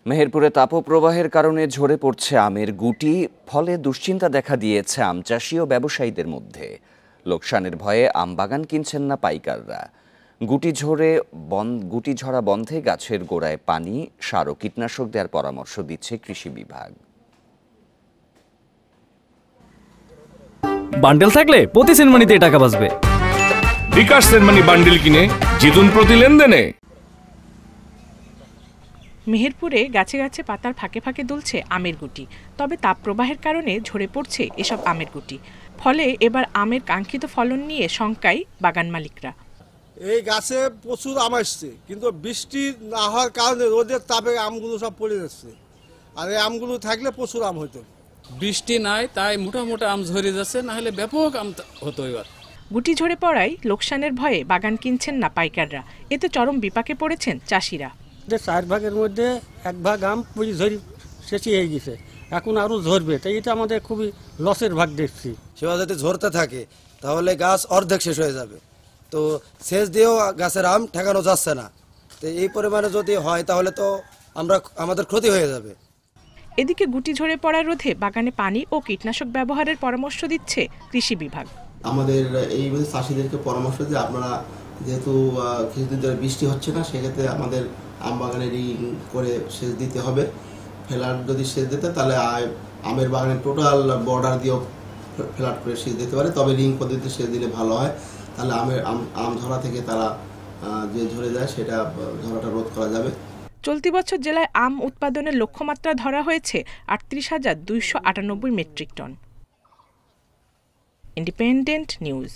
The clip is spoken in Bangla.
মেহেরপুরে তাপপ্রবাহের কারণে ঝরে পড়ছে আমের গুটি, ফলে দুশ্চিন্তা দেখা দিয়েছে আম চাষি ও ব্যবসায়ীদের মধ্যে। লোকসানের ভয়ে আম বাগান কিনছেন না পাইকাররা। গুটি ঝরা বন্ধে গাছের গোড়ায় পানি, সার ও কীটনাশক দেওয়ার পরামর্শ দিচ্ছে কৃষি বিভাগ। বান্ডেল থাকলে প্রতি সেনমানিতে টাকা বাঁচবে। বিকাশ সেনমানি বান্ডেল কিনে জিতুন প্রতি লেনদেনে। মেহেরপুরে গাছে গাছে পাতার ফাঁকে ফাঁকে দুলছে আমের গুটি, তবে তাপপ্রবাহের কারণে ঝরে পড়ছে এসব আমের গুটি। ফলে এবার আমের কাঙ্ক্ষিত ফলন নিয়ে শঙ্কায় বাগান মালিকরা। এই গাছে প্রচুর আম আসছে, কিন্তু বৃষ্টি না হওয়ার কারণে রোদের তাপে আমগুলো সব পড়ে যাচ্ছে। আর এই আমগুলো থাকলে প্রচুর আম হতো। বৃষ্টি নাই, তাই মোটা মোটা আম ঝরে যাচ্ছে, না হলে ব্যাপক আম হতো। এবার গুটি ঝরে পড়ায় লোকসানের ভয়ে বাগান কিনছেন না পাইকাররা। এতে চরম বিপাকে পড়েছেন চাষিরা। 4 ভাগের মধ্যে 1 ভাগ আম পুরি ঝরি শেষই হয়ে গেছে, এখন আরো ঝরবে। তাই এটা আমাদের খুবই লসের ভাগ দেখছি। সেবা যদি ঝরতে থাকে তাহলে গাছ অর্ধেক শেষ হয়ে যাবে, তো সেচ দিয়েও গাছের আম ঠেকানো যাচ্ছে না। তো এই পরিমাণে যদি হয় তাহলে তো আমাদের ক্ষতি হয়ে যাবে। এদিকে গুটি ঝরে পড়া রোধে বাগানে পানি ও কীটনাশক ব্যবহারের পরামর্শ দিচ্ছে কৃষি বিভাগ। আমাদের এই চাষিদেরকে পরামর্শ যে আপনারা যেহেতু কিছুদিন ধরে বৃষ্টি হচ্ছে না, সেক্ষেত্রে আমাদের আম বাগানে রিং করে সেচ দিতে হবে। ফ্ল্যাট যদি সেচ দিতে তাহলে আমের বাগানে টোটাল বর্ডার দিয়েও ফ্ল্যাট করে সেচ দিতে পারে, তবে রিং পদ্ধতিতে সেচ দিলে ভালো হয়। তাহলে আম ঝরা থেকে তারা যে ঝরে যায় সেটা ঝরাটা রোধ করা যাবে। চলতি বছর জেলায় আম উৎপাদনের লক্ষ্যমাত্রা ধরা হয়েছে 38,298 মেট্রিক টন। Independent news.